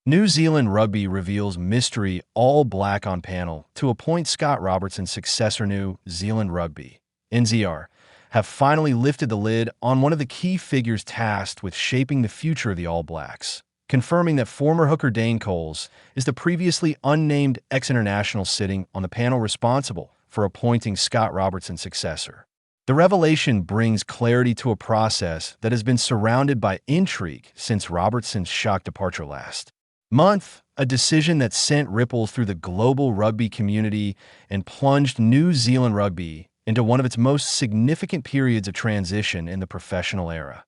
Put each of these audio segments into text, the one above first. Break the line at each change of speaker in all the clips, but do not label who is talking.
New Zealand Rugby reveals mystery all-black on panel to appoint Scott Robertson successor. New Zealand Rugby, NZR, have finally lifted the lid on one of the key figures tasked with shaping the future of the All Blacks, confirming that former hooker Dane Coles is the previously unnamed ex-international sitting on the panel responsible for appointing Scott Robertson's successor. The revelation brings clarity to a process that has been surrounded by intrigue since Robertson's shock departure last month, a decision that sent ripples through the global rugby community and plunged New Zealand Rugby into one of its most significant periods of transition in the professional era.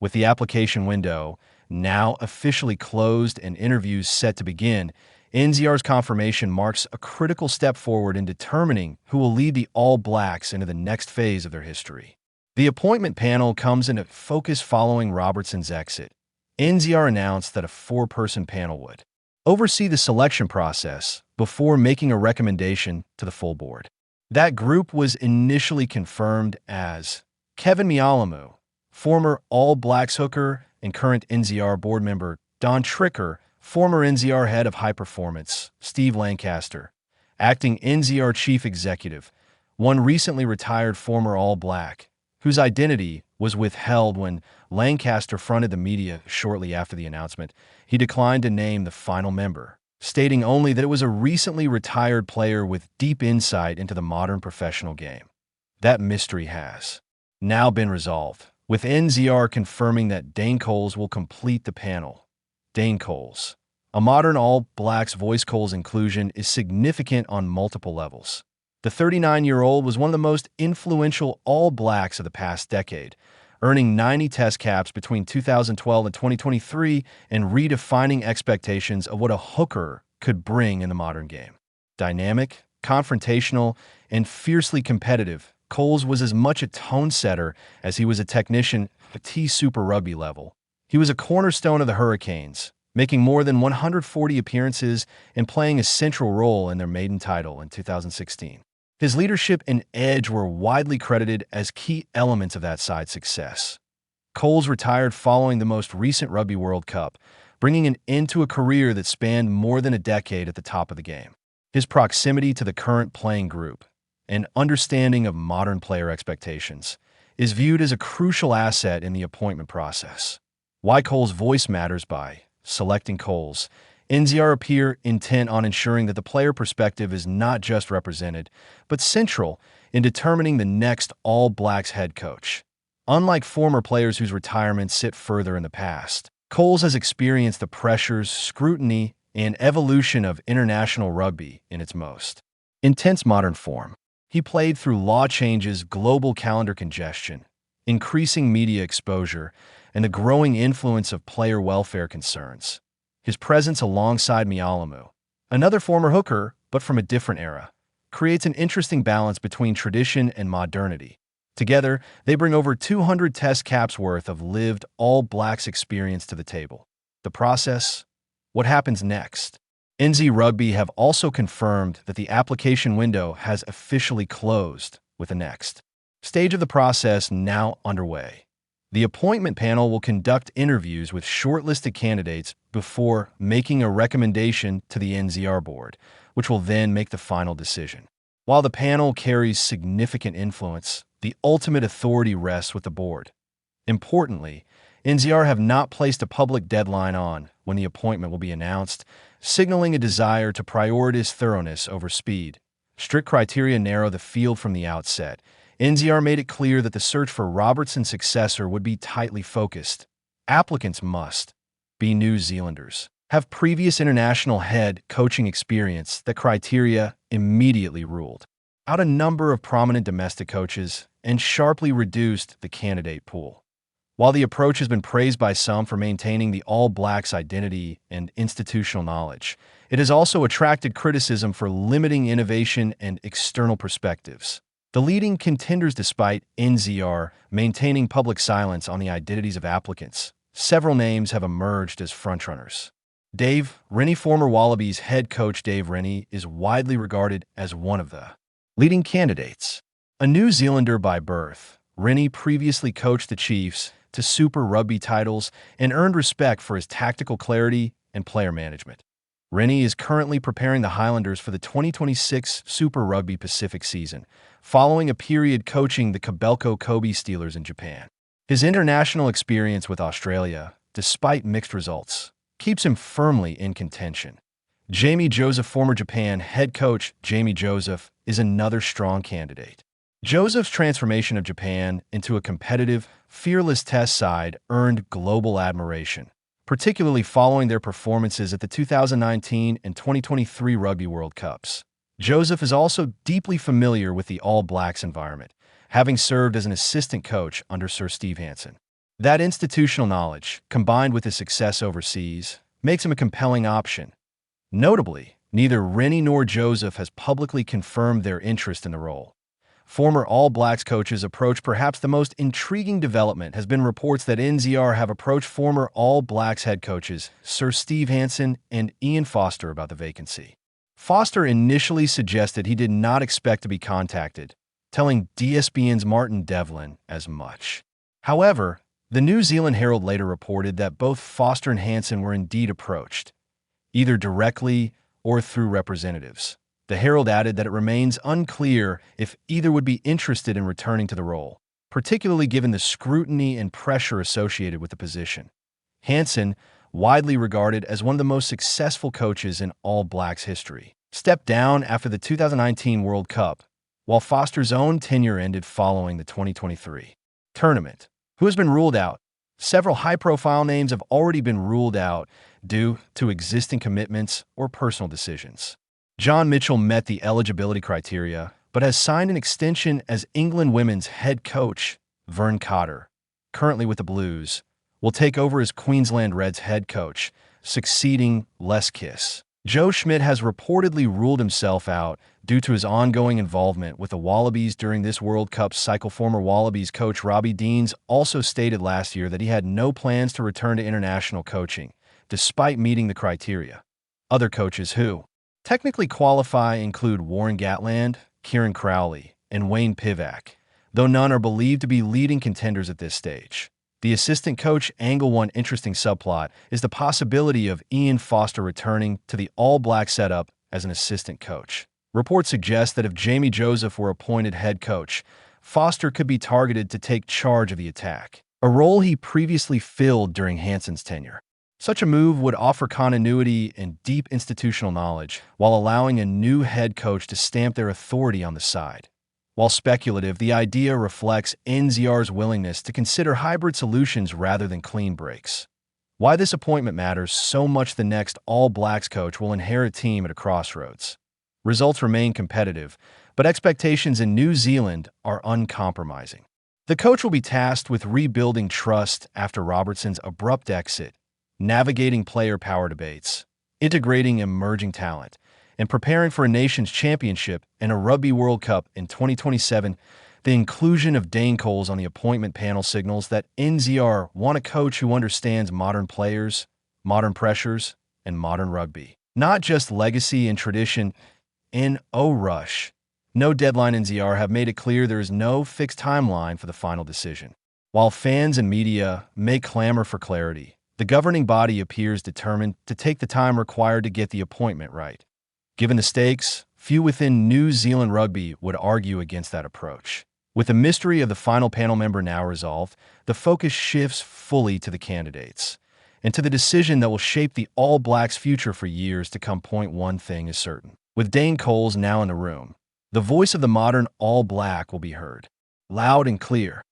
With the application window now officially closed and interviews set to begin, NZR's confirmation marks a critical step forward in determining who will lead the All Blacks into the next phase of their history. The appointment panel comes into focus following Robertson's exit. NZR announced that a four-person panel would oversee the selection process before making a recommendation to the full board. That group was initially confirmed as Keven Mealamu, former All Blacks hooker and current NZR board member Don Tricker, former NZR head of high performance Steve Lancaster, acting NZR chief executive, one recently retired former All Black, whose identity was withheld when Lancaster fronted the media shortly after the announcement. He declined to name the final member, stating only that it was a recently retired player with deep insight into the modern professional game. That mystery has now been resolved, with NZR confirming that Dane Coles will complete the panel. Dane Coles, a modern All Blacks voice. Coles' inclusion is significant on multiple levels. The 39-year-old was one of the most influential All Blacks of the past decade, earning 90 test caps between 2012 and 2023 and redefining expectations of what a hooker could bring in the modern game. Dynamic, confrontational, and fiercely competitive, Coles was as much a tone setter as he was a technician at Super Rugby level. He was a cornerstone of the Hurricanes, making more than 140 appearances and playing a central role in their maiden title in 2016. His leadership and edge were widely credited as key elements of that side's success. Coles retired following the most recent Rugby World Cup, bringing an end to a career that spanned more than a decade at the top of the game. His proximity to the current playing group and understanding of modern player expectations is viewed as a crucial asset in the appointment process. Why Coles' voice matters. By selecting Coles, NZR appear intent on ensuring that the player perspective is not just represented, but central in determining the next All Blacks head coach. Unlike former players whose retirements sit further in the past, Coles has experienced the pressures, scrutiny, and evolution of international rugby in its most intense modern form. He played through law changes, global calendar congestion, increasing media exposure, and the growing influence of player welfare concerns. His presence alongside Mealamu, another former hooker but from a different era, creates an interesting balance between tradition and modernity. Together, they bring over 200 test caps worth of lived All Blacks experience to the table. The process? What happens next? NZ Rugby have also confirmed that the application window has officially closed, with the next stage of the process now underway. The appointment panel will conduct interviews with shortlisted candidates before making a recommendation to the NZR board, which will then make the final decision. While the panel carries significant influence, the ultimate authority rests with the board. Importantly, NZR have not placed a public deadline on when the appointment will be announced, signaling a desire to prioritize thoroughness over speed. Strict criteria narrow the field from the outset. NZR made it clear that the search for Robertson's successor would be tightly focused. Applicants must be New Zealanders, have previous international head coaching experience. The criteria immediately ruled out a number of prominent domestic coaches and sharply reduced the candidate pool. While the approach has been praised by some for maintaining the All Blacks' identity and institutional knowledge, it has also attracted criticism for limiting innovation and external perspectives. The leading contenders, despite NZR maintaining public silence on the identities of applicants, several names have emerged as frontrunners. Rennie, former Wallabies head coach Rennie, is widely regarded as one of the leading candidates. A New Zealander by birth, Rennie previously coached the Chiefs to Super Rugby titles and earned respect for his tactical clarity and player management. Rennie is currently preparing the Highlanders for the 2026 Super Rugby Pacific season, following a period coaching the Kobelco Kobe Steelers in Japan. His international experience with Australia, despite mixed results, keeps him firmly in contention. Jamie Joseph, former Japan head coach Jamie Joseph, is another strong candidate. Joseph's transformation of Japan into a competitive, fearless test side earned global admiration, particularly following their performances at the 2019 and 2023 Rugby World Cups. Joseph is also deeply familiar with the All Blacks environment, having served as an assistant coach under Sir Steve Hansen. That institutional knowledge, combined with his success overseas, makes him a compelling option. Notably, neither Rennie nor Joseph has publicly confirmed their interest in the role. Former All Blacks coaches approach. Perhaps the most intriguing development has been reports that NZR have approached former All Blacks head coaches Sir Steve Hansen and Ian Foster about the vacancy. Foster initially suggested he did not expect to be contacted, telling DSBN's Martin Devlin as much. However, the New Zealand Herald later reported that both Foster and Hansen were indeed approached, either directly or through representatives. The Herald added that it remains unclear if either would be interested in returning to the role, particularly given the scrutiny and pressure associated with the position. Hansen, widely regarded as one of the most successful coaches in All Blacks history, stepped down after the 2019 World Cup, while Foster's own tenure ended following the 2023 tournament. Who has been ruled out? Several high-profile names have already been ruled out due to existing commitments or personal decisions. John Mitchell met the eligibility criteria, but has signed an extension as England women's head coach. Vern Cotter, currently with the Blues, will take over as Queensland Reds head coach, succeeding Les Kiss. Joe Schmidt has reportedly ruled himself out due to his ongoing involvement with the Wallabies during this World Cup cycle. Former Wallabies coach Robbie Deans also stated last year that he had no plans to return to international coaching, despite meeting the criteria. Other coaches who technically qualify include Warren Gatland, Kieran Crowley, and Wayne Pivac, though none are believed to be leading contenders at this stage. The assistant coach angle. One interesting subplot is the possibility of Ian Foster returning to the All Black setup as an assistant coach. Reports suggest that if Jamie Joseph were appointed head coach, Foster could be targeted to take charge of the attack, a role he previously filled during Hansen's tenure. Such a move would offer continuity and deep institutional knowledge, while allowing a new head coach to stamp their authority on the side. While speculative, the idea reflects NZR's willingness to consider hybrid solutions rather than clean breaks. Why this appointment matters so much: the next All Blacks coach will inherit a team at a crossroads. Results remain competitive, but expectations in New Zealand are uncompromising. The coach will be tasked with rebuilding trust after Robertson's abrupt exit, navigating player power debates, integrating emerging talent, and preparing for a nation's championship and a Rugby World Cup in 2027. The inclusion of Dane Coles on the appointment panel signals that NZR want a coach who understands modern players, modern pressures, and modern rugby. Not just legacy and tradition. In rush. No deadline. NZR have made it clear there is no fixed timeline for the final decision. While fans and media may clamor for clarity, the governing body appears determined to take the time required to get the appointment right. Given the stakes, few within New Zealand Rugby would argue against that approach. With the mystery of the final panel member now resolved, the focus shifts fully to the candidates and to the decision that will shape the All Blacks' future for years to come. One thing is certain. With Dane Coles now in the room, the voice of the modern All Black will be heard, loud and clear.